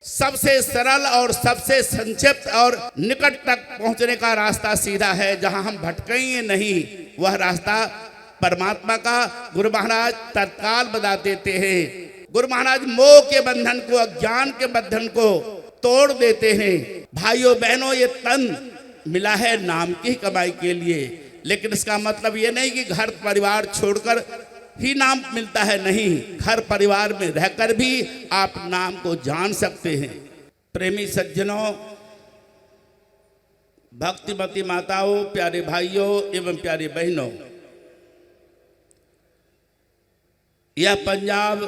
सबसे सरल और सबसे संक्षिप्त और निकट तक पहुंचने का रास्ता सीधा है, जहां हम भटकेंगे नहीं। वह रास्ता परमात्मा का गुरु महाराज तत्काल बता देते हैं। गुरु महाराज मोह के बंधन को, अज्ञान के बंधन को तोड़ देते हैं। भाइयों बहनों, ये तन मिला है नाम की कमाई के लिए, लेकिन इसका मतलब ये नहीं कि घर परिवार छोड़कर ही नाम मिलता है। नहीं, घर परिवार में रहकर भी आप नाम को जान सकते हैं। प्रेमी सज्जनों, भक्तिमती माताओं, प्यारे भाइयों एवं प्यारी बहनों, यह पंजाब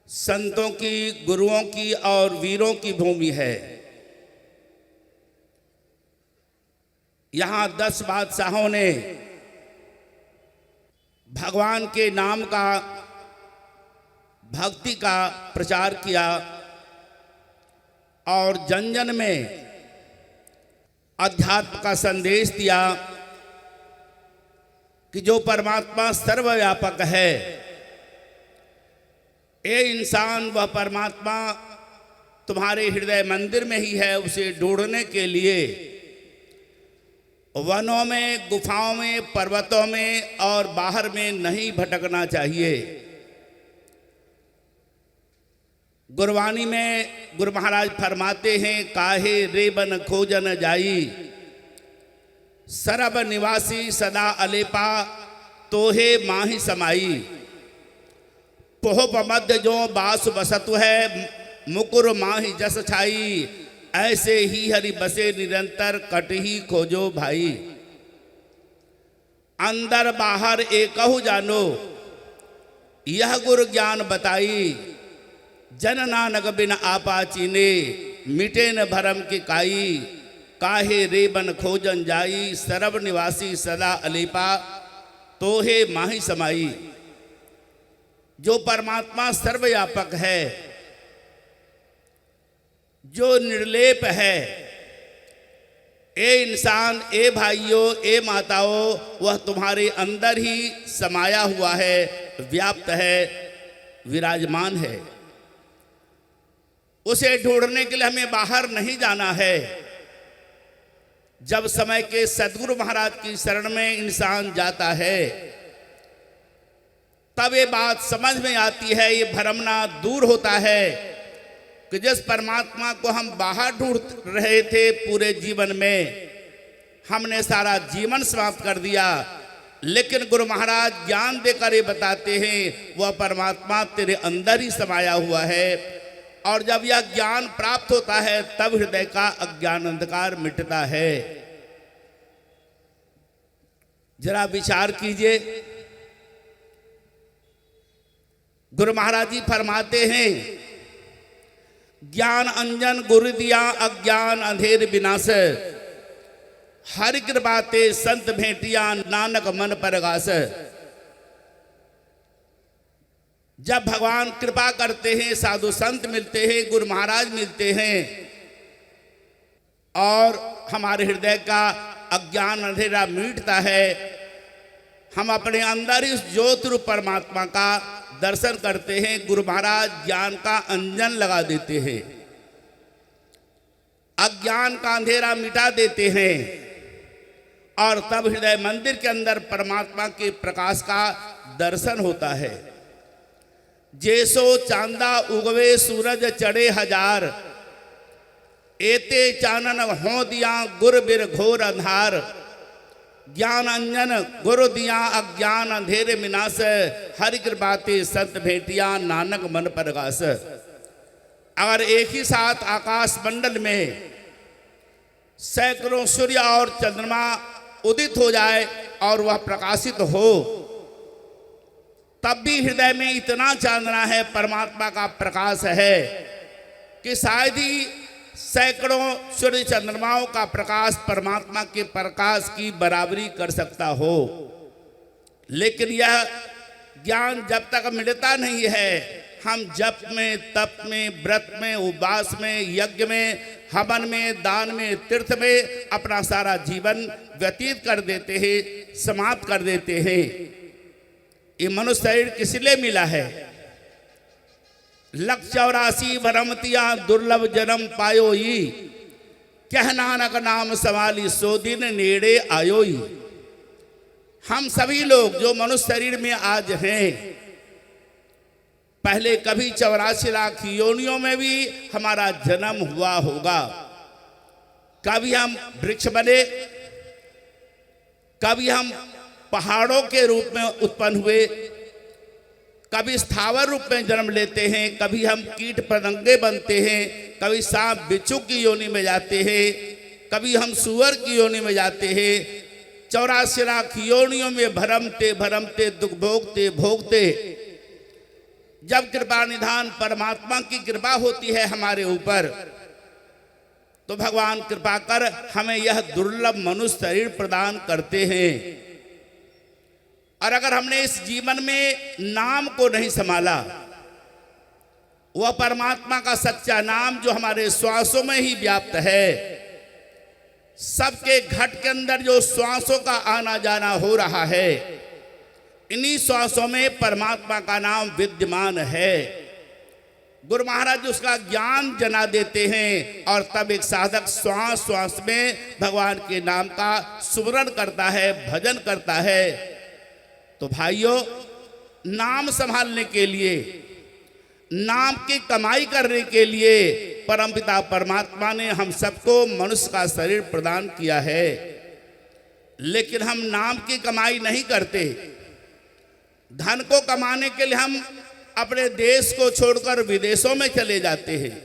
संतों की, गुरुओं की और वीरों की भूमि है। यहाँ 10 बादशाहों ने भगवान के नाम का, भक्ति का प्रचार किया और जन जन में अध्यात्म का संदेश दिया कि जो परमात्मा सर्वव्यापक है, ये इंसान वह परमात्मा तुम्हारे हृदय मंदिर में ही है। उसे ढूंढने के लिए वनों में, गुफाओं में, पर्वतों में और बाहर में नहीं भटकना चाहिए। गुरबानी में गुरु महाराज फरमाते हैं, काहे रेबन खोजन जाई, सरब निवासी सदा अलेपा, तोहे माही समाई। पोहप मध्य जो बास बसतु है, मुकुर माही जस छाई। ऐसे ही हरि बसे निरंतर, कटही खोजो भाई। अंदर बाहर एकहु जानो, यह गुरु ज्ञान बताई। जन नानक बिन आपा चीने, मिटे न भरम की काई। काहे रेबन खोजन जाई, सरब निवासी सदा अलीपा, तोहे माही समाई। जो परमात्मा सर्वव्यापक है, जो निर्लेप है, ए इंसान, ए भाइयों, ए माताओं, वह तुम्हारे अंदर ही समाया हुआ है, व्याप्त है, विराजमान है। उसे ढूंढने के लिए हमें बाहर नहीं जाना है। जब समय के सद्गुरु महाराज की शरण में इंसान जाता है, तब ये बात समझ में आती है, ये भ्रमना दूर होता है कि जिस परमात्मा को हम बाहर ढूंढ रहे थे पूरे जीवन में, हमने सारा जीवन समाप्त कर दिया। लेकिन गुरु महाराज ज्ञान देकर ये बताते हैं, वह परमात्मा तेरे अंदर ही समाया हुआ है। और जब यह ज्ञान प्राप्त होता है, तब हृदय का अज्ञान अंधकार मिटता है। जरा विचार कीजिए, गुरु महाराज जी फरमाते हैं, ज्ञान अंजन गुरु दिया, अज्ञान अंधेर विनाश। हरि कृपाते संत भेंटिया, नानक मन परगास। जब भगवान कृपा करते हैं, साधु संत मिलते हैं, गुरु महाराज मिलते हैं, और हमारे हृदय का अज्ञान अंधेरा मिटता है। हम अपने अंदर ही उस ज्योति रूप परमात्मा का दर्शन करते हैं। गुरु महाराज ज्ञान का अंजन लगा देते हैं, अज्ञान का अंधेरा मिटा देते हैं, और तब हृदय मंदिर के अंदर परमात्मा के प्रकाश का दर्शन होता है। जैसो चांदा उगवे सूरज चढ़े हजार, एते चानन हो दिया गुर बिर घोर अंधार। ज्ञान अंजन गुरु दिया, अज्ञान अंधेरे विनाश। हरि कृपाते संत भेंटिया, नानक मन परगास। अगर एक ही साथ आकाश मंडल में सैकड़ों सूर्य और चंद्रमा उदित हो जाए और वह प्रकाशित हो, तब भी हृदय में इतना चांदना है, परमात्मा का प्रकाश है, कि शायद ही सैकड़ों सूर्य चंद्रमाओं का प्रकाश परमात्मा के प्रकाश की बराबरी कर सकता हो। लेकिन यह ज्ञान जब तक मिलता नहीं है, हम जप में, तप में, व्रत में, उपवास में, यज्ञ में, हवन में, दान में, तीर्थ में अपना सारा जीवन व्यतीत कर देते हैं, समाप्त कर देते हैं। ये मनुष्य शरीर किस लिए मिला है? लख 84 भरमतिया दुर्लभ जन्म पायोई, कह नानक नाम संभाली सो दिन नेड़े आयोई। हम सभी लोग जो मनुष्य शरीर में आज हैं, पहले कभी 84 लाख योनियों में भी हमारा जन्म हुआ होगा। कभी हम वृक्ष बने, कभी हम पहाड़ों के रूप में उत्पन्न हुए, कभी स्थावर रूप में जन्म लेते हैं, कभी हम कीट पतंगे बनते हैं, कभी सांप बिच्छू की योनि में जाते हैं, कभी हम सूअर की योनि में जाते हैं। 84 लाख योनियों में भरमते भरमते दुख भोगते भोगते जब कृपा निधान परमात्मा की कृपा होती है हमारे ऊपर, तो भगवान कृपा कर हमें यह दुर्लभ मनुष्य शरीर प्रदान करते हैं। और अगर हमने इस जीवन में नाम को नहीं संभाला, वह परमात्मा का सच्चा नाम जो हमारे श्वासों में ही व्याप्त है, सबके घट के अंदर जो श्वासों का आना जाना हो रहा है, इन्हीं श्वासों में परमात्मा का नाम विद्यमान है। गुरु महाराज उसका ज्ञान जना देते हैं और तब एक साधक श्वास श्वास में भगवान के नाम का सुमरण करता है, भजन करता है। तो भाइयों, नाम संभालने के लिए, नाम की कमाई करने के लिए परमपिता परमात्मा ने हम सबको मनुष्य का शरीर प्रदान किया है। लेकिन हम नाम की कमाई नहीं करते। धन को कमाने के लिए हम अपने देश को छोड़कर विदेशों में चले जाते हैं।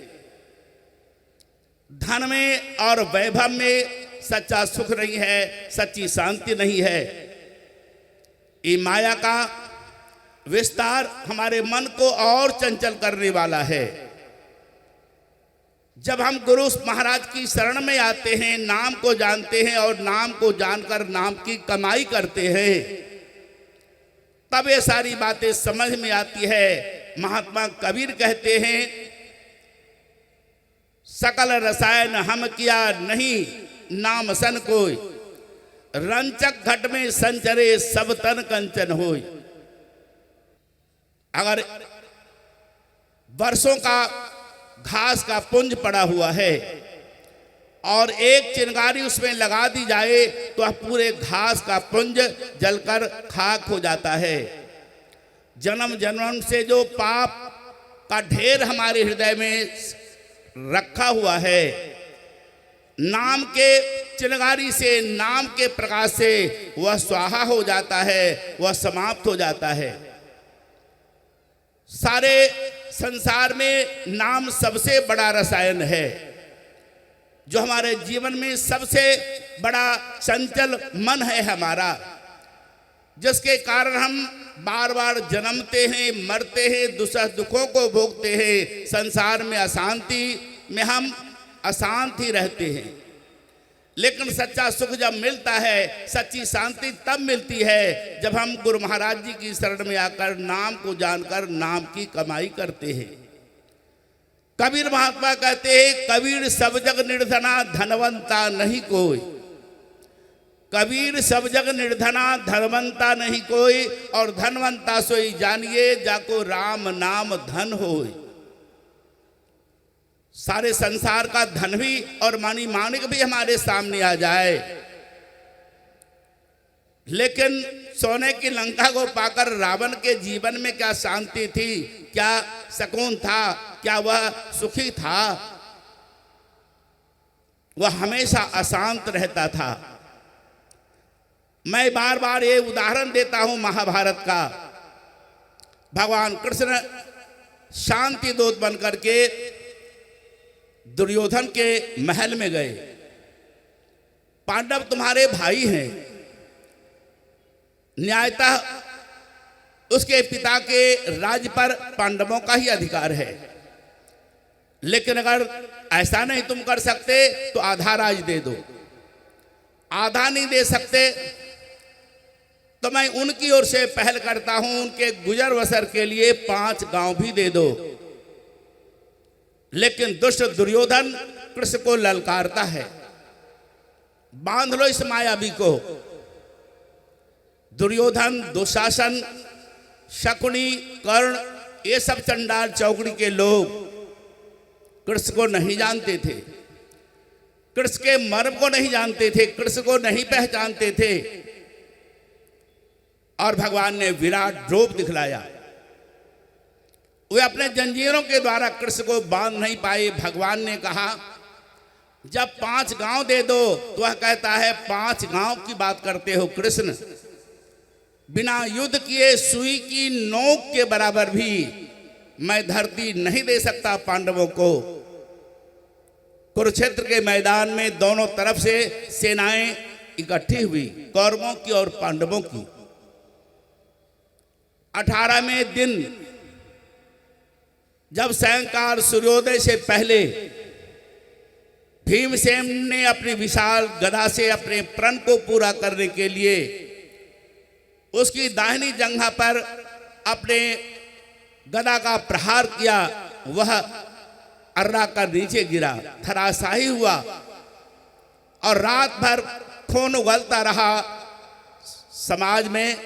धन में और वैभव में सच्चा सुख नहीं है, सच्ची शांति नहीं है। ये माया का विस्तार हमारे मन को और चंचल करने वाला है। जब हम गुरु महाराज की शरण में आते हैं, नाम को जानते हैं और नाम को जानकर नाम की कमाई करते हैं, तब ये सारी बातें समझ में आती है। महात्मा कबीर कहते हैं, सकल रसायन हम किया नहीं नाम सन कोई, रंचक घट में संचरे सब तन कंचन होय। अगर वर्षों का घास का पुंज पड़ा हुआ है और एक चिंगारी उसमें लगा दी जाए तो पूरे घास का पुंज जलकर खाक हो जाता है। जन्म जन्म से जो पाप का ढेर हमारे हृदय में रखा हुआ है, नाम के चिंगारी से, नाम के प्रकाश से वह स्वाहा हो जाता है, वह समाप्त हो जाता है। सारे संसार में नाम सबसे बड़ा रसायन है, जो हमारे जीवन में सबसे बड़ा चंचल मन है हमारा, जिसके कारण हम बार बार जन्मते हैं, मरते हैं, दुखों को भोगते हैं। संसार में अशांति में हम अशांत ही रहते हैं। लेकिन सच्चा सुख जब मिलता है, सच्ची शांति तब मिलती है जब हम गुरु महाराज जी की शरण में आकर नाम को जानकर नाम की कमाई करते हैं। कबीर महात्मा कहते हैं, कबीर सब जग निर्धना धनवंता नहीं कोई। कबीर सब जग निर्धना धनवंता नहीं कोई, और धनवंता सोई जानिए जाको राम नाम धन होय। सारे संसार का धन भी और मानी मानिक भी हमारे सामने आ जाए, लेकिन सोने की लंका को पाकर रावण के जीवन में क्या शांति थी, क्या सुकून था, क्या वह सुखी था? वह हमेशा अशांत रहता था। मैं बार बार ये उदाहरण देता हूं महाभारत का। भगवान कृष्ण शांति दूत बनकर के दुर्योधन के महल में गए। पांडव तुम्हारे भाई हैं, न्यायतः उसके पिता के राज्य पर पांडवों का ही अधिकार है, लेकिन अगर ऐसा नहीं तुम कर सकते तो आधा राज दे दो। आधा नहीं दे सकते तो मैं उनकी ओर से पहल करता हूं, उनके गुजर बसर के लिए 5 गांव भी दे दो। लेकिन दुष्ट दुर्योधन कृष्ण को ललकारता है, बांध लो इस मायावी को। दुर्योधन, दुशासन, शकुनी, कर्ण ये सब चंडाल चौकड़ी के लोग कृष्ण को नहीं जानते थे, कृष्ण के मर्म को नहीं जानते थे, कृष्ण को नहीं पहचानते थे। और भगवान ने विराट रूप दिखलाया। वे अपने जंजीरों के द्वारा कृष्ण को बांध नहीं पाए। भगवान ने कहा जब 5 गांव दे दो, तो वह कहता है 5 गांव की बात करते हो कृष्ण, बिना युद्ध किए सुई की नोक के बराबर भी मैं धरती नहीं दे सकता पांडवों को। कुरुक्षेत्र के मैदान में दोनों तरफ से सेनाएं इकट्ठी हुई, कौरवों की और पांडवों की। 18वें दिन जब सायंकाल सूर्योदय से पहले भीमसेन ने अपनी विशाल गदा से अपने प्रण को पूरा करने के लिए उसकी दाहिनी जंघा पर अपने गदा का प्रहार किया, वह अर्रा का नीचे गिरा, धराशायी हुआ और रात भर खून उगलता रहा। समाज में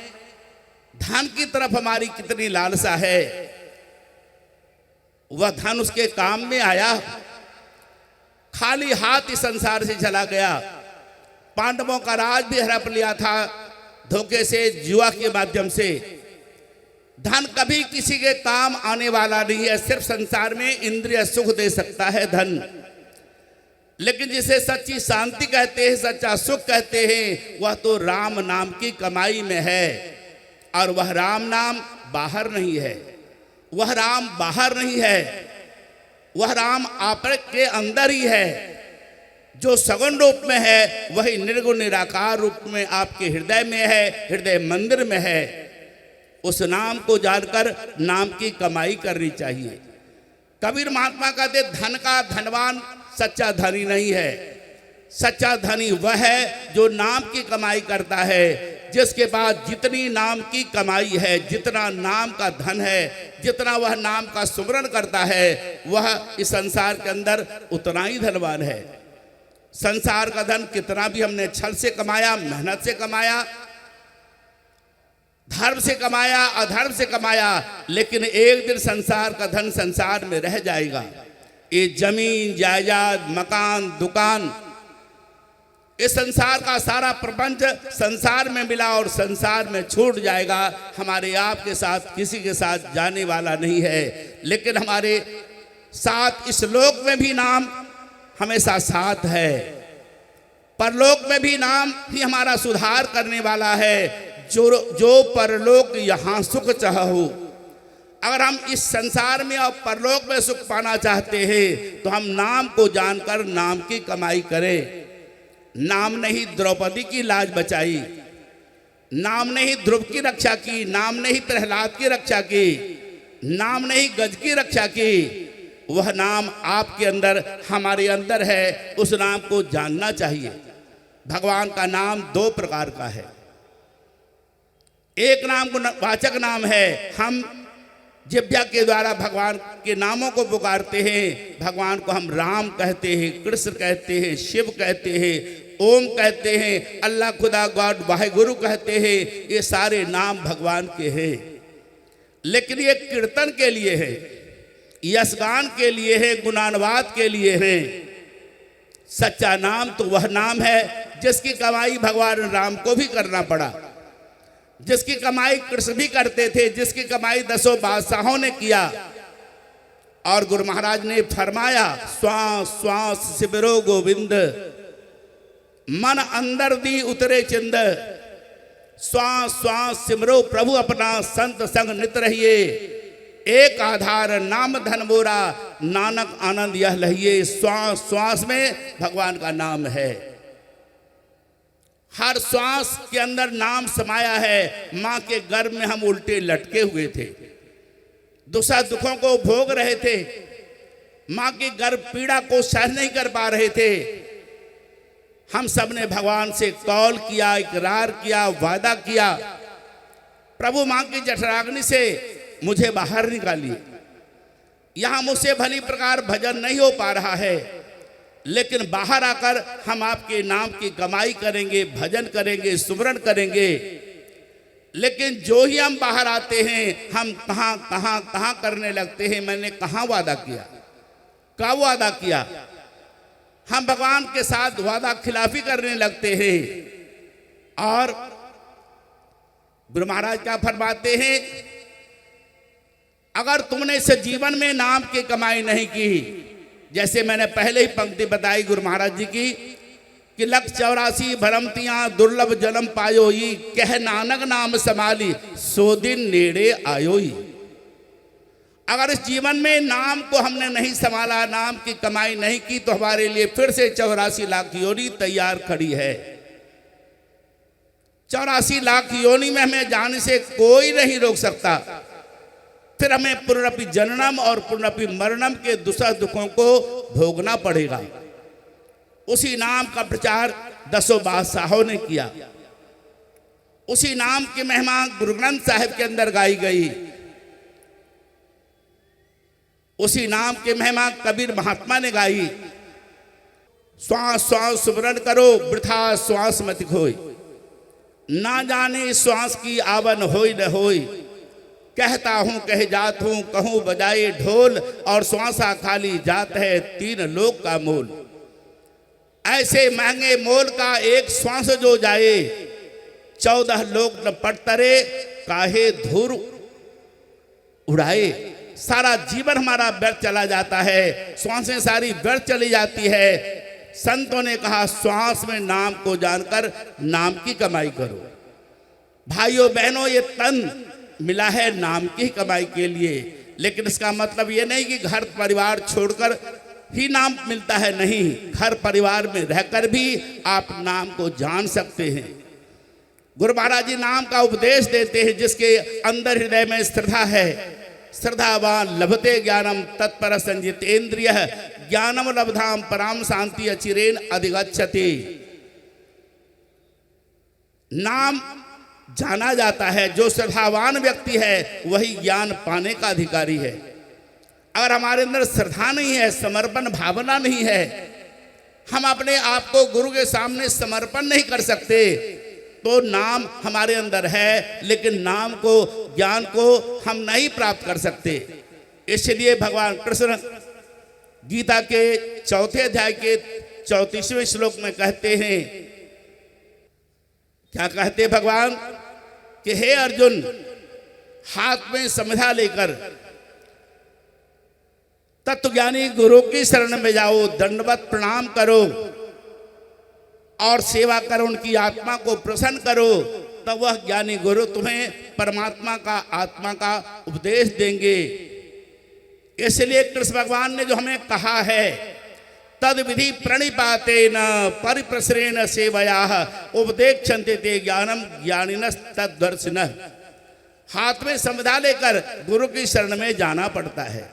धन की तरफ हमारी कितनी लालसा है, वह धन उसके काम में आया, खाली हाथ इस संसार से चला गया। पांडवों का राज भी हड़प लिया था धोखे से, जुआ के माध्यम से। धन कभी किसी के काम आने वाला नहीं है, सिर्फ संसार में इंद्रिय सुख दे सकता है धन। लेकिन जिसे सच्ची शांति कहते हैं, सच्चा सुख कहते हैं, वह तो राम नाम की कमाई में है। और वह राम नाम बाहर नहीं है, वह राम बाहर नहीं है, वह राम आपके अंदर ही है। जो सगुण रूप में है वही निर्गुण निराकार रूप में आपके हृदय में है, हृदय मंदिर में है। उस नाम को जानकर नाम की कमाई करनी चाहिए। कबीर महात्मा कहते धन का धनवान सच्चा धनी नहीं है, सच्चा धनी वह है जो नाम की कमाई करता है, जिसके पास जितनी नाम की कमाई है, जितना नाम का धन है, जितना वह नाम का सुमरन करता है, वह इस संसार के अंदर उतना ही धनवान है। संसार का धन कितना भी हमने छल से कमाया, मेहनत से कमाया, धर्म से कमाया, अधर्म से कमाया, लेकिन एक दिन संसार का धन संसार में रह जाएगा। ये जमीन जायदाद मकान दुकान, इस संसार का सारा प्रपंच संसार में मिला और संसार में छूट जाएगा। हमारे आपके साथ किसी के साथ जाने वाला नहीं है, लेकिन हमारे साथ इस लोक में भी नाम हमेशा साथ है, परलोक में भी नाम ही हमारा सुधार करने वाला है। जो परलोक यहाँ सुख चाहो, अगर हम इस संसार में और परलोक में सुख पाना चाहते हैं तो हम नाम को जानकर नाम की कमाई करें। नाम ने ही द्रौपदी की लाज बचाई, नाम ने ही ध्रुव की रक्षा की, नाम ने ही प्रहलाद की रक्षा की, नाम ने ही गज की रक्षा की। वह नाम आपके अंदर हमारे अंदर है, उस नाम को जानना चाहिए। भगवान का नाम 2 प्रकार का है। एक नाम को वाचक नाम है, हम जिह्वा के द्वारा भगवान के नामों को पुकारते हैं। भगवान को हम राम कहते हैं, कृष्ण कहते हैं, शिव कहते हैं, ओम कहते हैं, अल्लाह खुदा गॉड वाहेगुरु कहते हैं। ये सारे नाम भगवान के हैं, लेकिन ये कीर्तन के लिए है, यशगान के लिए है, गुणानुवाद के लिए है। सच्चा नाम तो वह नाम है जिसकी कमाई भगवान राम को भी करना पड़ा, जिसकी कमाई कृष्ण भी करते थे, जिसकी कमाई 10 बादशाहों ने किया। और गुरु महाराज ने फरमाया, श्वास श्वास सिमरो गोविंद, मन अंदर दी उतरे चिंद। श्वास श्वास सिमरो प्रभु अपना, संत संग नित रहिए। एक आधार नाम धन मोरा, नानक आनंद यह लहिए। श्वास श्वास में भगवान का नाम है, हर श्वास के अंदर नाम समाया है। माँ के गर्भ में हम उल्टे लटके हुए थे, दुखा दुखों को भोग रहे थे, माँ की गर्भ पीड़ा को सहन नहीं कर पा रहे थे। हम सब ने भगवान से कौल किया, इकरार किया, वादा किया, प्रभु माँ की जठराग्नि से मुझे बाहर निकालिए। यहाँ मुझसे भली प्रकार भजन नहीं हो पा रहा है, लेकिन बाहर आकर हम आपके नाम की कमाई करेंगे, भजन करेंगे, सुमरन करेंगे। लेकिन जो ही हम बाहर आते हैं हम कहां कहां कहां करने लगते हैं। मैंने कहां वादा किया, कब वादा किया? हम भगवान के साथ वादा खिलाफी करने लगते हैं। और गुरु महाराज क्या फरमाते हैं, अगर तुमने इस जीवन में नाम की कमाई नहीं की, जैसे मैंने पहले ही पंक्ति बताई गुरु महाराज जी की कि 184 भरमतियां दुर्लभ जन्म पायोई, कह नानक नाम संभाली सो दिन नेड़े आयोई। अगर इस जीवन में नाम को हमने नहीं संभाला, नाम की कमाई नहीं की, तो हमारे लिए फिर से 84 लाख योनि तैयार खड़ी है। 84 लाख योनि में हमें जाने से कोई नहीं रोक सकता। फिर हमें पुनरपि जननम और पुनरपि मरणम के दुसह दुखों को भोगना पड़ेगा। उसी नाम का प्रचार 10 बादशाहों ने किया। उसी नाम की महिमा गुरु ग्रंथ साहिब के अंदर गाई गई। उसी नाम की महिमा कबीर महात्मा ने गाई। श्वास श्वास सुमरन करो, वृथा श्वास मत खोई, ना जाने श्वास की आवन होई न होई। कहता हूं कह जात हूं, कहूं बजाए ढोल, और श्वासा खाली जात है 3 लोक का मोल। ऐसे महंगे मोल का एक श्वास जो जाए, 14 लोक न पटतरे काहे धूर उड़ाए। सारा जीवन हमारा व्यर्थ चला जाता है, श्वासें सारी व्यर्थ चली जाती है। संतों ने कहा श्वास में नाम को जानकर नाम की कमाई करो। भाइयों बहनों, ये तन मिला है नाम की कमाई के लिए, लेकिन इसका मतलब ये नहीं कि घर परिवार छोड़कर ही नाम मिलता है। नहीं, घर परिवार में रहकर भी आप नाम को जान सकते हैं। गुरु महाराज जी नाम का उपदेश देते हैं, जिसके अंदर हृदय में श्रद्धा है। श्रद्धावान लभते ज्ञानम तत्पर संजितेन्द्रिय, ज्ञानम लब्धाम पराम शांति अचिरेन अधिगच्छति। नाम जाना जाता है। जो श्रद्धावान व्यक्ति है वही ज्ञान पाने का अधिकारी है। अगर हमारे अंदर श्रद्धा नहीं है, समर्पण भावना नहीं है, हम अपने आप को गुरु के सामने समर्पण नहीं कर सकते, तो नाम हमारे अंदर है लेकिन नाम को, ज्ञान को हम नहीं प्राप्त कर सकते। इसलिए भगवान कृष्ण गीता के 4थे अध्याय के 34वें श्लोक में कहते हैं, क्या कहते भगवान कि हे अर्जुन, हाथ में समिधा लेकर तत्वज्ञानी गुरु की शरण में जाओ, दंडवत प्रणाम करो और सेवा करो, उनकी आत्मा को प्रसन्न करो, तब वह ज्ञानी गुरु तुम्हें परमात्मा का, आत्मा का उपदेश देंगे। इसलिए कृष्ण भगवान ने जो हमें कहा है, तद विधि प्रणिपाते न परिप्रसरेण सेवया उपदेक्षन्ते ते ज्ञानम ज्ञानिनस् तद्दर्शिनः। हाथ में समिधा लेकर गुरु की शरण में जाना पड़ता है।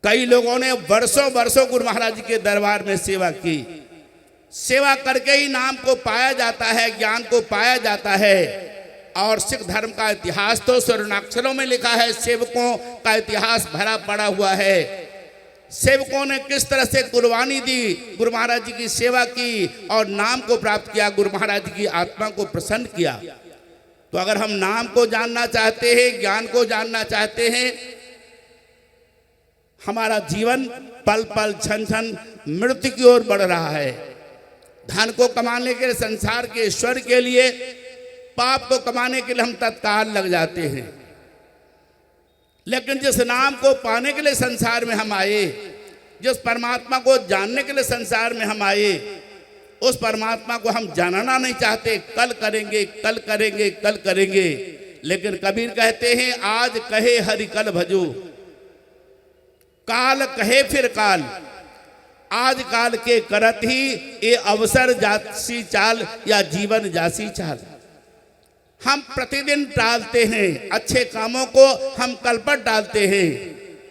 कई लोगों ने वर्षों वर्षों गुरु महाराज जी के दरबार में सेवा की। सेवा करके ही नाम को पाया जाता है, ज्ञान को पाया जाता है। और सिख धर्म का इतिहास तो स्वर्णाक्षरों में लिखा है। सेवकों का इतिहास भरा पड़ा हुआ है। सेवकों ने किस तरह से कुर्बानी दी, गुरु महाराज जी की सेवा की और नाम को प्राप्त किया, गुरु महाराज जी की आत्मा को प्रसन्न किया। तो अगर हम नाम को जानना चाहते हैं, ज्ञान को जानना चाहते हैं, हमारा जीवन पल पल क्षण क्षण मृत्यु की ओर बढ़ रहा है। धन को कमाने के लिए, संसार के ऐश्वर्य के लिए, पाप को कमाने के लिए हम तत्काल लग जाते हैं। लेकिन जिस नाम को पाने के लिए संसार में हम आए, जिस परमात्मा को जानने के लिए संसार में हम आए, उस परमात्मा को हम जानना नहीं चाहते। कल करेंगे, कल करेंगे, कल करेंगे। लेकिन कबीर कहते हैं, आज कहे हरि कल भजो, काल कहे फिर काल, आज काल के करत ही ये अवसर जासी चाल या जीवन जासी चाल। हम प्रतिदिन टालते हैं, अच्छे कामों को हम कल पर टालते हैं,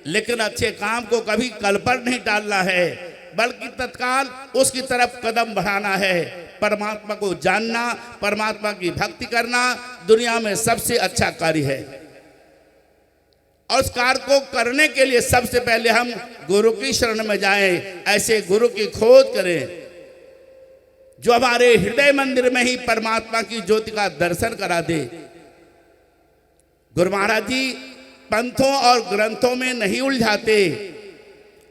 लेकिन अच्छे काम को कभी कल पर नहीं टालना है, बल्कि तत्काल उसकी तरफ कदम बढ़ाना है। परमात्मा को जानना, परमात्मा की भक्ति करना दुनिया में सबसे अच्छा कार्य है। और उस कार्य को करने के लिए सबसे पहले हम गुरु की शरण में जाएं, ऐसे गुरु की खोज करें जो हमारे हृदय मंदिर में ही परमात्मा की ज्योति का दर्शन करा दे। गुरु महाराज जी पंथों और ग्रंथों में नहीं उलझाते,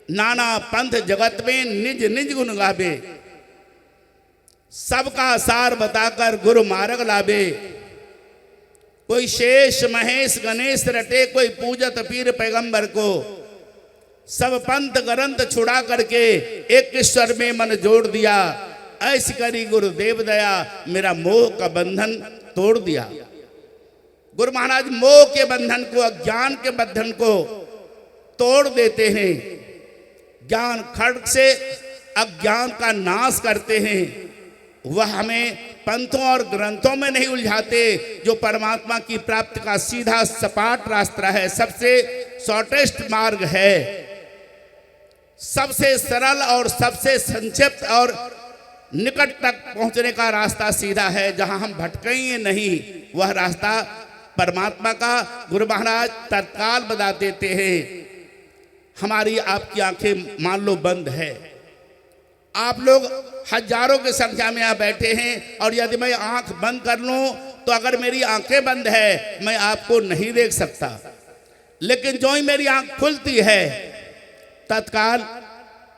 नाना पंथ जगत में निज निज गुण गावे, सबका सार बताकर गुरु मार्ग लावे। कोई शेष महेश गणेश रटे, कोई पूजत पीर पैगंबर को, सब पंथ ग्रंथ छुड़ा करके एक ईश्वर में मन जोड़ दिया। ऐसी करी गुरुदेव दया, मेरा मोह का बंधन तोड़ दिया। गुरु महाराज मोह के बंधन को, अज्ञान के बंधन को तोड़ देते हैं। ज्ञान खड्ग से अज्ञान का नाश करते हैं। वह हमें पंथों और ग्रंथों में नहीं उलझाते, जो परमात्मा की प्राप्ति का सीधा सपाट रास्ता है, सबसे शॉर्टेस्ट मार्ग है, सबसे सरल और सबसे संक्षिप्त और निकट तक पहुंचने का रास्ता सीधा है। जहां हम भटकेंगे नहीं, वह रास्ता परमात्मा का गुरु महाराज तत्काल बता देते हैं। हमारी आपकी आंखें मान लो बंद है, आप लोग हजारों की संख्या में यहाँ बैठे हैं, और यदि मैं आंख बंद कर लूं तो अगर मेरी आंखें बंद है मैं आपको नहीं देख सकता, लेकिन जो ही मेरी आंख खुलती है तत्काल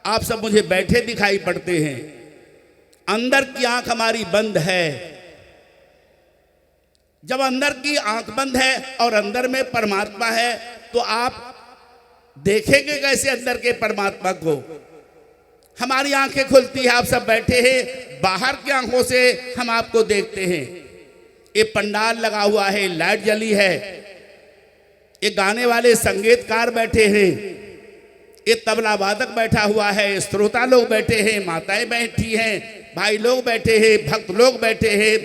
आप सब मुझे बैठे दिखाई पड़ते हैं। अंदर की आंख हमारी बंद है। जब अंदर की आंख बंद है और अंदर में परमात्मा है, तो आप देखेंगे कैसे अंदर के परमात्मा को? हमारी आंखें खुलती है, आप सब बैठे हैं, बाहर की आंखों से हम आपको देखते हैं। ये पंडाल लगा हुआ है, लाइट जली है, ये गाने वाले संगीतकार बैठे हैं, ये तबला वादक बैठा हुआ है, श्रोता लोग बैठे हैं, माताएं बैठी हैं, भाई लोग बैठे हैं, भक्त लोग बैठे हैं।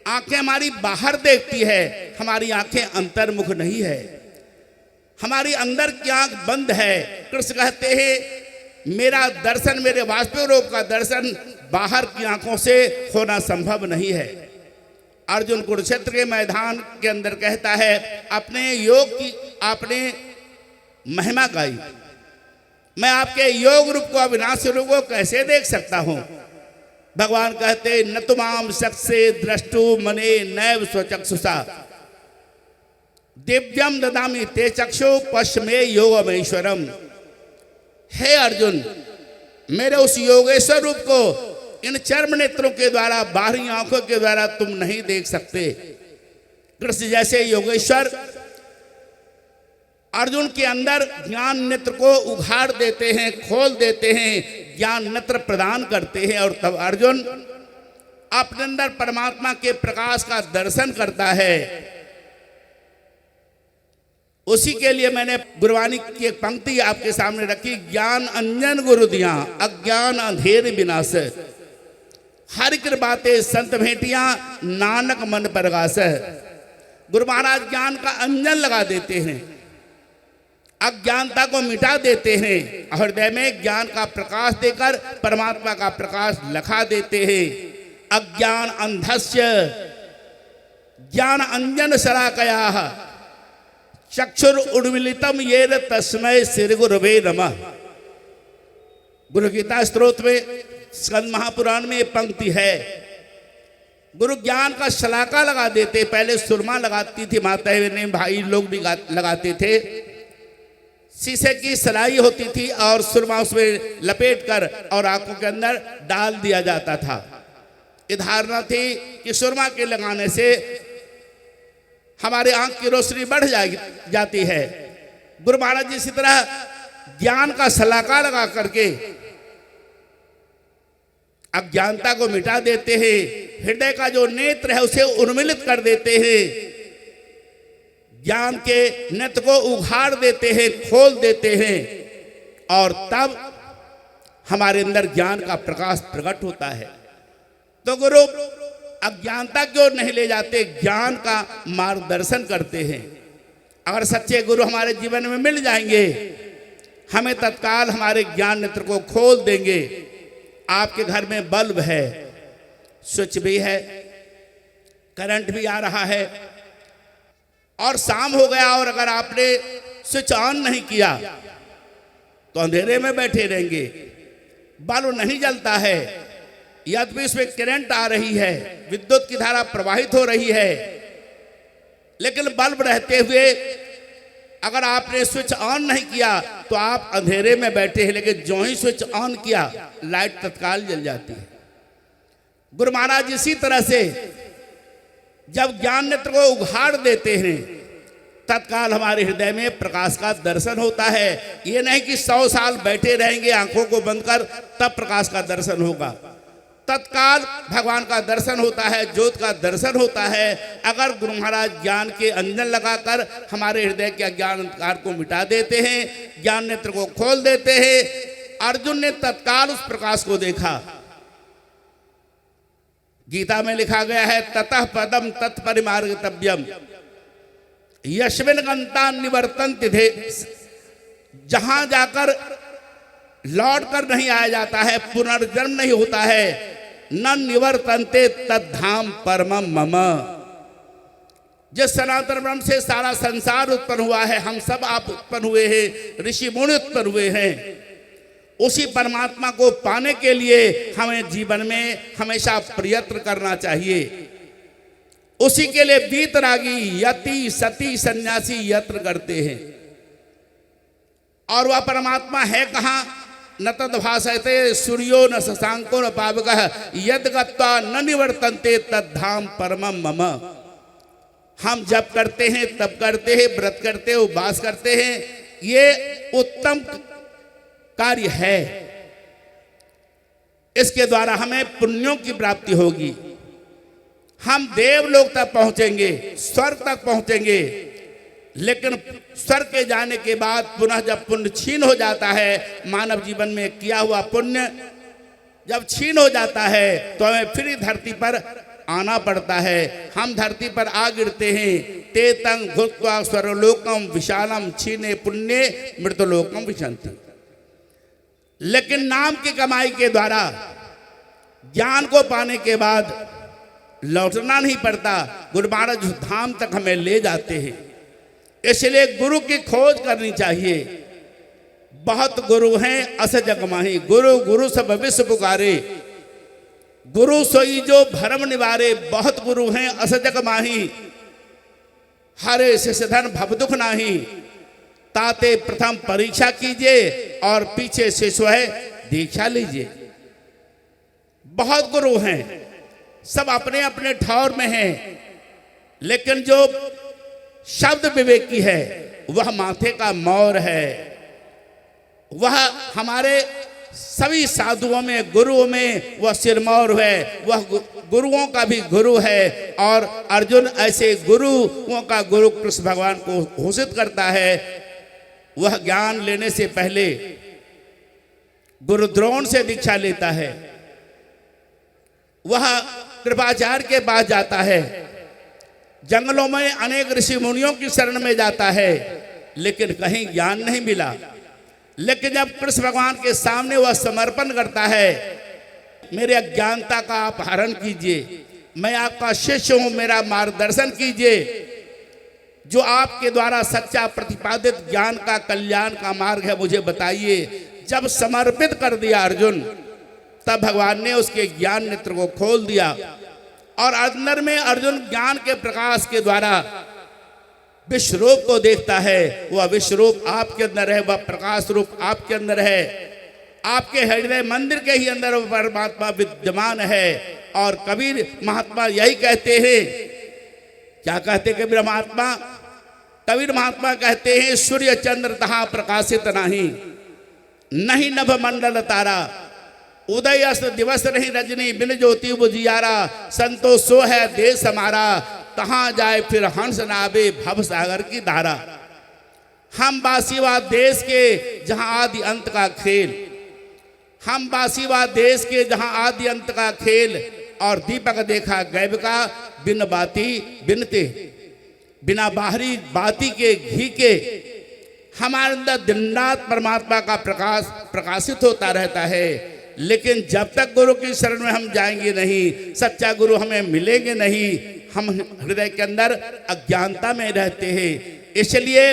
आंखें हमारी बाहर देखती है, हमारी आंखें अंतर्मुख नहीं है, हमारी अंदर की आंख बंद है। कृष्ण कहते हैं मेरा दर्शन, मेरे वास्तविक रूप का दर्शन बाहर की आंखों से होना संभव नहीं है। अर्जुन कुरुक्षेत्र के मैदान के अंदर कहता है अपने योग की आपने महिमा गाई, मैं आपके योग रूप को, अविनाशी रूप को कैसे देख सकता हूं? भगवान कहते न तुमाम शख्से द्रष्टु मने नैव स्वचक्षुषा दिव्यम ददामि ते चक्षु पश्मे योगमेश्वरम। हे अर्जुन, मेरे उस योगेश्वर रूप को इन चर्म नेत्रों के द्वारा, बाहरी आंखों के द्वारा तुम नहीं देख सकते। कृष्ण जैसे योगेश्वर अर्जुन के अंदर ज्ञान नेत्र को उघाड़ देते हैं, खोल देते हैं, ज्ञान नेत्र प्रदान करते हैं, और तब अर्जुन अपने अंदर परमात्मा के प्रकाश का दर्शन करता है। उसी के लिए मैंने गुरबानी की एक पंक्ति आपके सामने रखी, ज्ञान अंजन गुरु दिया अज्ञान अंधेर विनाश, हर कृपाते संत भेटियां नानक मन प्रकाश। गुरु महाराज ज्ञान का अंजन लगा देते हैं, अज्ञानता को मिटा देते हैं, हृदय में ज्ञान का प्रकाश देकर परमात्मा का प्रकाश लखा देते हैं। अज्ञान अंधस्य ज्ञान अंजन शलाकयाः चक्षुर उन्मीलितम येन तस्मै श्री गुरुवे नमः। गुरु गीता स्तोत्र में स्कंद महापुराण में ये पंक्ति है। गुरु ज्ञान का शलाका लगा देते, पहले सुरमा लगाती थी माताएं ने, भाई लोग भी लगाते थे, शीशे की सलाई होती थी और सुरमा उसमें लपेट कर और आंखों के अंदर डाल दिया जाता था। ये धारणा थी कि सुरमा के लगाने से हमारे आंख की रोशनी बढ़ जाती है। गुरु महाराज जी इसी तरह ज्ञान का सलाका लगा करके अज्ञानता को मिटा देते हैं, हृदय का जो नेत्र है उसे उन्मीलित कर देते हैं, ज्ञान के नेत्र को उघाड़ देते हैं, खोल देते हैं, और तब हमारे अंदर ज्ञान का प्रकाश प्रकट होता है। तो गुरु अज्ञानता क्यों नहीं ले जाते, ज्ञान का मार्गदर्शन करते हैं। अगर सच्चे गुरु हमारे जीवन में मिल जाएंगे, हमें तत्काल हमारे ज्ञान नेत्र को खोल देंगे। आपके घर में बल्ब है, स्विच भी है, करंट भी आ रहा है, और शाम हो गया और अगर आपने स्विच ऑन नहीं किया तो अंधेरे में बैठे रहेंगे, बल्ब नहीं जलता है। यद्यपि इसमें करंट आ रही है, विद्युत की धारा प्रवाहित हो रही है, लेकिन बल्ब रहते हुए अगर आपने स्विच ऑन नहीं किया तो आप अंधेरे में बैठे हैं, लेकिन जो ही स्विच ऑन किया लाइट तत्काल जल जाती है। गुरु महाराज इसी तरह से जब ज्ञान नेत्र को उघाड़ देते हैं तत्काल हमारे हृदय में प्रकाश का दर्शन होता है। ये नहीं कि 100 साल बैठे रहेंगे आंखों को बंद कर तब प्रकाश का दर्शन होगा। तत्काल भगवान का दर्शन होता है, ज्योत का दर्शन होता है। अगर गुरु महाराज ज्ञान के अंजन लगाकर हमारे हृदय के अज्ञान अंधकार को मिटा देते हैं, ज्ञान नेत्र को खोल देते हैं। अर्जुन ने तत्काल उस प्रकाश को देखा। गीता में लिखा गया है, ततः पदम तत्परिमार्गितव्यम यस्मिन् गन्तान् निवर्तन्ते थे। जहां जाकर लौट कर नहीं आया जाता है, पुनर्जन्म नहीं होता है, न निवर्तन्ते तद्धाम परमम मम। जिस सनातन ब्रह्म से सारा संसार उत्पन्न हुआ है, हम सब आप उत्पन्न हुए हैं, ऋषि मुनि उत्पन्न हुए हैं, उसी परमात्मा को पाने के लिए हमें जीवन में हमेशा प्रयत्न करना चाहिए। उसी के लिए वीतरागी यति सती सन्यासी यत्न करते हैं। और वह परमात्मा है कहाँ? न तद्भासते सूर्यो न शशांको न पावकः यद् गत्वा न निवर्तन्ते तद्धाम परमम मम। हम जप करते हैं, तप करते हैं, व्रत करते हैं, उपवास करते हैं, ये उत्तम कार्य है। इसके द्वारा हमें पुण्यों की प्राप्ति होगी। हम देवलोक तक पहुंचेंगे, स्वर्ग तक पहुंचेंगे, लेकिन स्वर्ग के जाने के बाद पुनः जब पुण्य छीन हो जाता है, मानव जीवन में किया हुआ पुण्य जब छीन हो जाता है तो हमें फिर धरती पर आना पड़ता है। हम धरती पर आ गिरते हैं। ते तंग भूत्वा स्वर्लोकम विशालम छीने पुण्य मृतलोकम विशंति। लेकिन नाम की कमाई के द्वारा ज्ञान को पाने के बाद लौटना नहीं पड़ता। गुरु महाराज धाम तक हमें ले जाते हैं। इसलिए गुरु की खोज करनी चाहिए। बहुत गुरु हैं अस जग माही, गुरु गुरु सब विश्व पुकारे, गुरु सोई जो भरम निवारे। बहुत गुरु हैं अस जग माही, हरे शिष्यधन भव दुख नाही। ताते प्रथम परीक्षा कीजिए और पीछे से स्वयं दीक्षा लीजिए। बहुत गुरु हैं, सब अपने अपने ठौर में हैं, लेकिन जो शब्द विवेकी है वह माथे का मौर है। वह हमारे सभी साधुओं में, गुरुओं में वह सिरमौर है। वह गुरुओं का भी गुरु है। और अर्जुन ऐसे गुरुओं का गुरु कृष्ण भगवान को घोषित करता है। वह ज्ञान लेने से पहले गुरु द्रोण से दीक्षा लेता है। वह कृपाचार्य के पास जाता है, जंगलों में अनेक ऋषि मुनियों की शरण में जाता है, लेकिन कहीं ज्ञान नहीं मिला। लेकिन जब कृष्ण भगवान के सामने वह समर्पण करता है, मेरे अज्ञानता का आप हरण कीजिए, मैं आपका शिष्य हूं, मेरा मार्गदर्शन कीजिए, जो आपके द्वारा सच्चा प्रतिपादित ज्ञान का कल्याण का मार्ग है मुझे बताइए। जब समर्पित कर दिया अर्जुन, तब भगवान ने उसके ज्ञान नेत्र को खोल दिया और अंदर में अर्जुन ज्ञान के प्रकाश के द्वारा विश्व रूप को देखता है। वह विश्व रूप आपके अंदर है, वह प्रकाश रूप आपके अंदर है। आपके हृदय मंदिर के ही अंदर वह परमात्मा विद्यमान है। और कबीर महात्मा यही कहते हैं। क्या कहते कबीर महात्मा? कबीर महात्मा कहते हैं, सूर्य चंद्र तहा प्रकाशित नहीं, नहीं नभ मंडल तारा, उदय अस्त दिवस नहीं रजनी, बिन ज्योति उजियारा, संतोष सो है देश हमारा, तहां जाए फिर हंस नावे भव सागर की धारा। हम बासीवा देश के जहां आदि अंत का खेल, हम बासीवा देश के जहां आदि अंत का खेल। और दीपक देखा गैब का, बिन बाती बिनते, बिना बाहरी बाती के घी के हमारे अंदर दिन रात परमात्मा का प्रकाश प्रकाशित होता रहता है। लेकिन जब तक गुरु की शरण में हम जाएंगे नहीं, सच्चा गुरु हमें मिलेंगे नहीं, हम हृदय के अंदर अज्ञानता में रहते हैं। इसलिए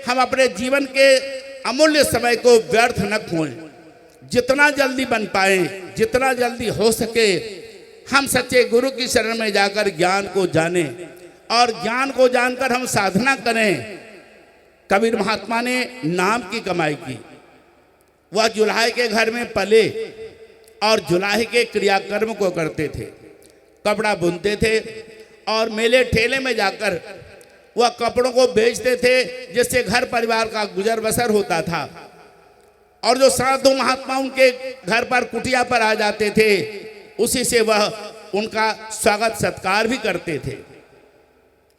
हम अपने जीवन के अमूल्य समय को व्यर्थ न खोएं। जितना जल्दी बन पाए, जितना जल्दी हो सके हम सच्चे गुरु की शरण में जाकर ज्ञान को जानें और ज्ञान को जानकर हम साधना करें। कबीर महात्मा ने नाम की कमाई की। वह जुलाहे के घर में पले और जुलाहे के क्रियाकर्म को करते थे, कपड़ा बुनते थे और मेले ठेले में जाकर वह कपड़ों को बेचते थे, जिससे घर परिवार का गुजर बसर होता था। और जो साधु महात्मा उनके घर पर कुटिया पर आ जाते थे, उसी से वह उनका स्वागत सत्कार भी करते थे,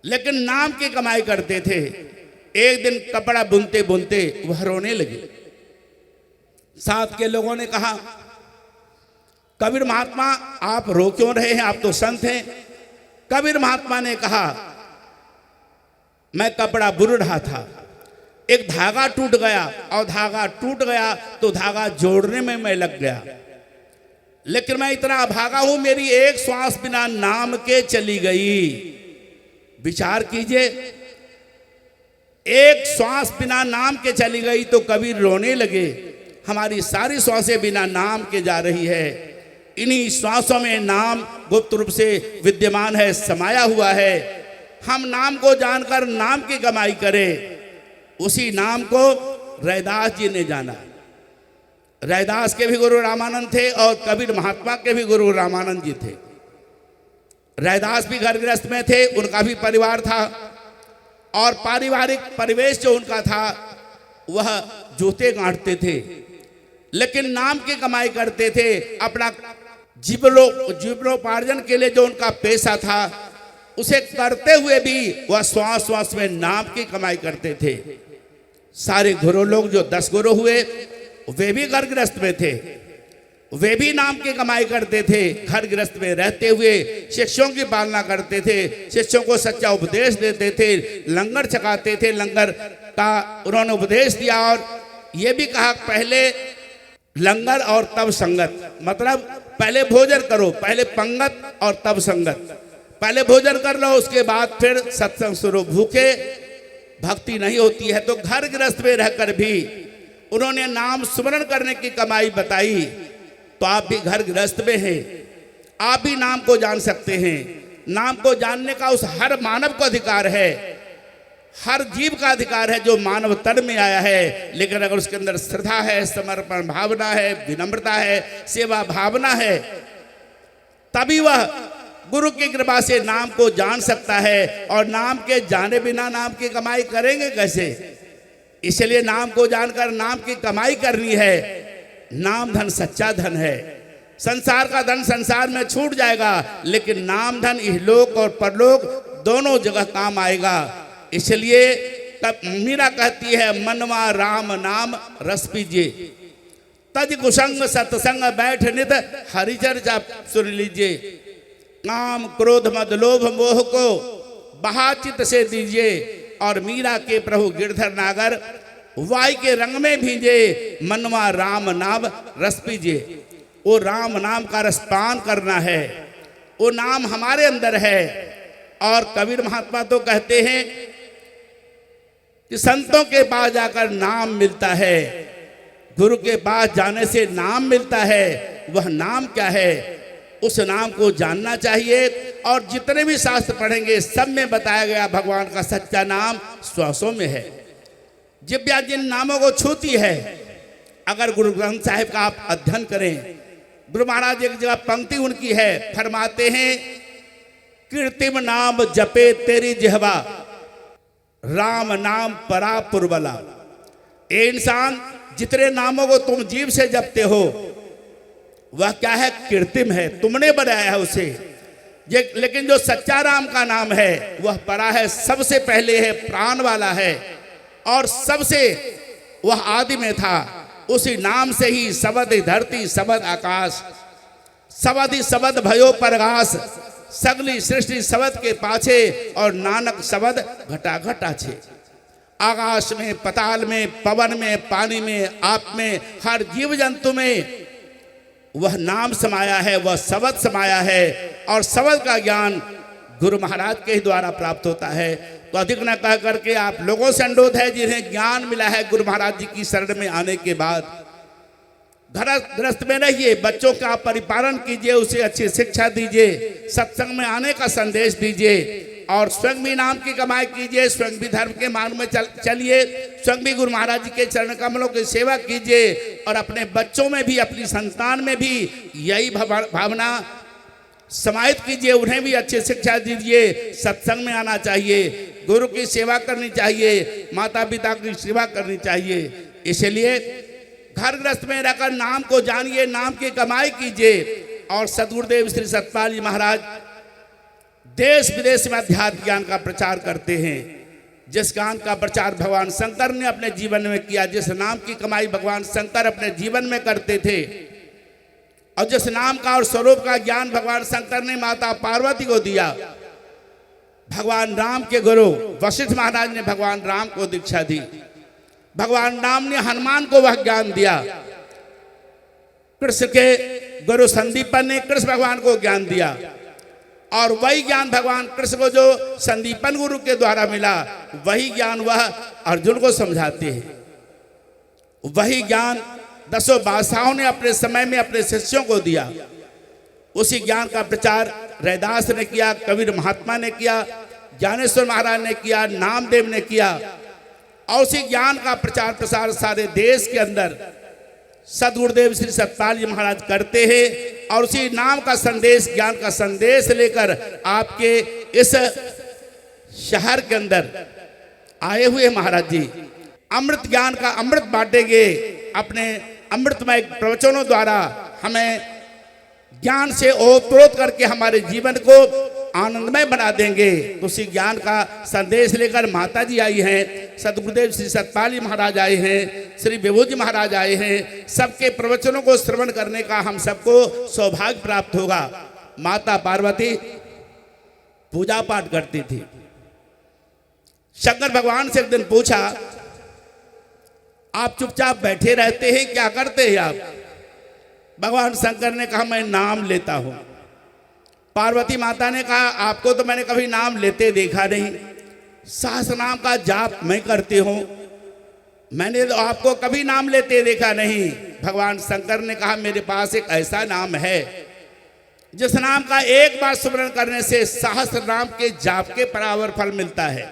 लेकिन नाम की कमाई करते थे। एक दिन कपड़ा बुनते बुनते वह रोने लगे। साथ के लोगों ने कहा, कबीर महात्मा आप रो क्यों रहे हैं, आप तो संत हैं। कबीर महात्मा ने कहा, मैं कपड़ा बुन रहा था, एक धागा टूट गया और धागा टूट गया तो धागा जोड़ने में मैं लग गया, लेकिन मैं इतना अभागा हूं, मेरी एक श्वास बिना नाम के चली गई। विचार कीजिए, एक श्वास बिना नाम के चली गई तो कबीर रोने लगे। हमारी सारी श्वासें बिना नाम के जा रही है। इन्हीं श्वासों में नाम गुप्त रूप से विद्यमान है, समाया हुआ है। हम नाम को जानकर नाम की कमाई करें। उसी नाम को रैदास जी ने जाना। रैदास के भी गुरु रामानंद थे और कबीर महात्मा के भी गुरु रामानंद जी थे। रैदास भी घर गृहस्थ में थे, उनका भी परिवार था और पारिवारिक परिवेश जो उनका था वह जूते गांठते थे, लेकिन नाम की कमाई करते थे। अपना जीवनोपार्जन के लिए जो उनका पेशा था उसे करते हुए भी वह श्वास श्वास में नाम की कमाई करते थे। सारे गुरु लोग जो 10 गुरु हुए वे भी घर गृहस्थ में थे, वे भी नाम की कमाई करते थे। घर गृहस्थ में रहते हुए शिष्यों की पालना करते थे, शिष्यों को सच्चा उपदेश देते थे, लंगर छकाते थे। लंगर का उन्होंने उपदेश दिया और ये भी कहा, पहले लंगर और तब संगत, मतलब पहले भोजन करो, पहले पंगत और तब संगत। पहले भोजन कर लो, उसके बाद फिर सत्संग शुरू। भूखे भक्ति नहीं होती है। तो घर गृहस्थ में रहकर भी उन्होंने नाम स्मरण करने की कमाई बताई। तो आप भी घर गृहस्थ में हैं, आप भी नाम को जान सकते हैं। नाम को जानने का उस हर मानव को अधिकार है, हर जीव का अधिकार है जो मानव तन में आया है। लेकिन अगर उसके अंदर श्रद्धा है, समर्पण भावना है, विनम्रता है, सेवा भावना है, तभी वह गुरु की कृपा से नाम को जान सकता है। और नाम के जाने बिना नाम की कमाई करेंगे कैसे? इसलिए नाम को जानकर नाम की कमाई करनी है। नाम धन सच्चा धन है। संसार का धन संसार में छूट जाएगा, लेकिन नाम धन इहलोक और परलोक दोनों जगह काम आएगा। इसलिए तब मीरा कहती है, मनवा राम नाम रस पीजिए, तज कुसंग सत्संग बैठ नित हरिचर्चा सुन लीजिए। काम क्रोध मद लोभ मोह को बहा चित्त से दीजिए। और मीरा के प्रभु गिरधर नागर वाई के रंग में भीजे, मनवा राम नाम रस पीजिए। वो राम नाम का रसपान करना है, वो नाम हमारे अंदर है। और कबीर महात्मा तो कहते हैं कि संतों के पास जाकर नाम मिलता है, गुरु के पास जाने से नाम मिलता है। वह नाम क्या है, उस नाम को जानना चाहिए। और जितने भी शास्त्र पढ़ेंगे सब में बताया गया भगवान का सच्चा नाम श्वासों में है। जिब्या जिन नामों को छूती है, अगर गुरु ग्रंथ साहिब का आप अध्ययन करें, गुरु महाराज एक जगह पंक्ति उनकी है, फरमाते हैं, कीर्तिम नाम जपे तेरी जिह्वा, राम नाम परा पुरबला। ए इंसान, जितने नामों को तुम जीव से जपते हो वह क्या है, कृत्रिम है, तुमने बनाया है उसे। लेकिन जो सच्चा राम का नाम है वह परा है, सबसे पहले है, प्राण वाला है और सबसे वह आदि में था। उसी नाम से ही सबद धरती सबद आकाश, सबदि सबद भयो परगास, सगली सृष्टि सबद के पाछे और नानक सबद घटा घटा छे। आकाश में, पताल में, पवन में, पानी में, आप में, हर जीव जंतु में वह नाम समाया है, वह शब्द समाया है। और शब्द का ज्ञान गुरु महाराज के ही द्वारा प्राप्त होता है। तो अधिक न कह करके आप लोगों से अनुरोध है, जिन्हें ज्ञान मिला है गुरु महाराज जी की शरण में आने के बाद, घर गृहस्थ में रहिए, बच्चों का परिपालन कीजिए, उसे अच्छी शिक्षा दीजिए, सत्संग में आने का संदेश दीजिए और स्वयं भी नाम की कमाई कीजिए, स्वयं भी धर्म के मार्ग में चलिए, स्वयं भी गुरु महाराज जी के चरण कमलों की सेवा कीजिए और अपने बच्चों में भी, अपनी संतान में भी यही भावना समाहित कीजिए, उन्हें भी अच्छी शिक्षा दीजिए, सत्संग में आना चाहिए, गुरु की सेवा करनी चाहिए, माता पिता की सेवा करनी चाहिए। इसलिए घर गृहस्थ में रहकर नाम को जानिए, नाम की कमाई कीजिए और सद्गुरुदेव श्री सतपाल जी महाराज देश विदेश में अध्यात्म ज्ञान का प्रचार करते हैं। जिस ज्ञान का प्रचार भगवान शंकर ने अपने जीवन में किया, जिस नाम की कमाई भगवान शंकर अपने जीवन में करते थे और जिस नाम का और स्वरूप का ज्ञान भगवान शंकर ने माता पार्वती को दिया, भगवान राम के गुरु वशिष्ठ महाराज ने भगवान राम को दीक्षा दी, भगवान राम ने हनुमान को वह ज्ञान दिया, कृष्ण के गुरु संदीपन ने कृष्ण भगवान को ज्ञान दिया और वही ज्ञान भगवान कृष्ण को जो संदीपन गुरु के द्वारा मिला, वही ज्ञान वह अर्जुन को समझाते हैं। वही ज्ञान 10 बादशाहों ने अपने समय में अपने शिष्यों को दिया। उसी ज्ञान का प्रचार रैदास ने किया, कबीर महात्मा ने किया, ज्ञानेश्वर महाराज ने किया, नामदेव ने किया और उसी ज्ञान का प्रचार प्रसार सारे देश के अंदर सद्गुरुदेव श्री सतपाल जी महाराज करते हैं और उसी नाम का संदेश, ज्ञान का संदेश लेकर आपके इस शहर के अंदर आए हुए महाराज जी अमृत ज्ञान का अमृत बांटेंगे। अपने अमृतमय प्रवचनों द्वारा हमें ज्ञान से ओतप्रोत करके हमारे जीवन को आनंदमय बना देंगे। उसी ज्ञान का संदेश लेकर माता जी आई हैं, सद्गुरुदेव श्री सतपाल जी महाराज आए हैं, श्री विभूति जी महाराज आए हैं। सबके प्रवचनों को श्रवण करने का हम सबको सौभाग्य प्राप्त होगा। माता पार्वती पूजा पाठ करती थी। शंकर भगवान से एक दिन पूछा, आप चुपचाप बैठे रहते हैं, क्या करते हैं आप? भगवान शंकर ने कहा, मैं नाम लेता हूं। पार्वती माता ने कहा, आपको तो मैंने कभी नाम लेते देखा नहीं, सहस्र नाम का जाप मैं करती हूं, मैंने तो आपको कभी नाम लेते देखा नहीं। भगवान शंकर ने कहा, मेरे पास एक ऐसा नाम है जिस नाम का एक बार स्मरण करने से सहस्र नाम के जाप के बराबर फल मिलता है।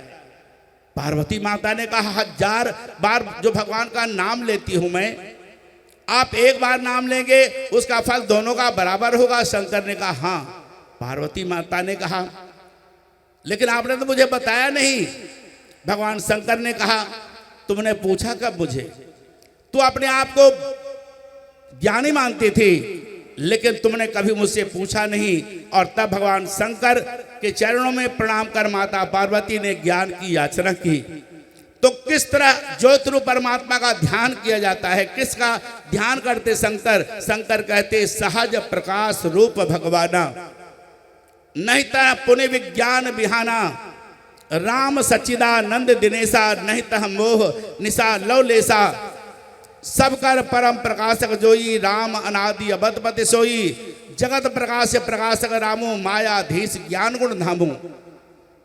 पार्वती माता ने कहा, 1000 बार जो भगवान का नाम लेती हूं मैं, आप एक बार नाम लेंगे उसका फल दोनों का बराबर होगा। शंकर ने कहा, हाँ। पार्वती माता ने कहा, लेकिन आपने तो मुझे बताया नहीं। भगवान शंकर ने कहा, तुमने पूछा कब मुझे? तू अपने आप को ज्ञानी मानती थी, लेकिन तुमने कभी मुझसे पूछा नहीं। और तब भगवान शंकर के चरणों में प्रणाम कर माता पार्वती ने ज्ञान की याचना की। तो किस तरह ज्योति रूप परमात्मा का ध्यान किया जाता है, किसका ध्यान करते शंकर? शंकर कहते, सहज प्रकाश रूप भगवाना, नहीं तह पुण्य विज्ञान बिहाना, राम सच्चिदानंद दिनेशा, नहीं तह मोह निशा लवलेशा, सब कर परम प्रकाशक जोई, राम अनादि अबदपति सोई, जगत प्रकाश प्रकाशक रामू, मायाधीश ज्ञान गुण धामू।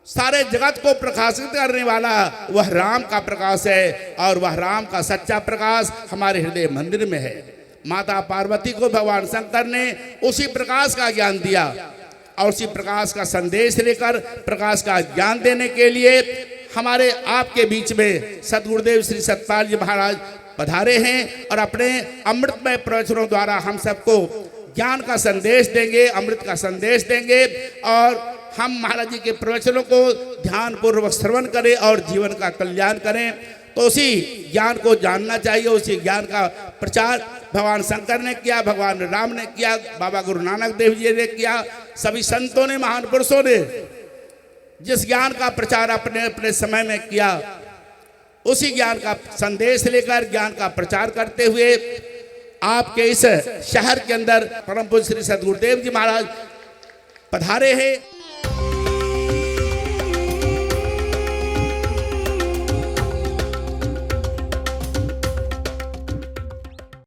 सारे जगत को प्रकाशित करने वाला वह राम का प्रकाश है और वह राम का सच्चा प्रकाश हमारे हृदय मंदिर में है। माता पार्वती को भगवान शंकर ने उसी प्रकाश का ज्ञान दिया और उसी प्रकाश का संदेश लेकर प्रकाश का ज्ञान देने के लिए हमारे आपके बीच में सद्गुरुदेव श्री सतपाल जी महाराज पधारे हैं और अपने अमृतमय प्रवचनों द्वारा हम सबको ज्ञान का संदेश देंगे, अमृत का संदेश देंगे और हम महाराज जी के प्रवचनों को ध्यानपूर्वक श्रवण करें और जीवन का कल्याण करें। तो उसी ज्ञान को जानना चाहिए, उसी ज्ञान का प्रचार भगवान शंकर ने किया, भगवान राम ने किया, बाबा गुरु नानक देव जी ने किया, सभी संतों ने, महान पुरुषों ने जिस ज्ञान का प्रचार अपने अपने समय में किया, उसी ज्ञान का संदेश लेकर ज्ञान का प्रचार करते हुए आपके इस शहर के अंदर परम पूज्य श्री सद्गुरुदेव जी महाराज पधारे हैं।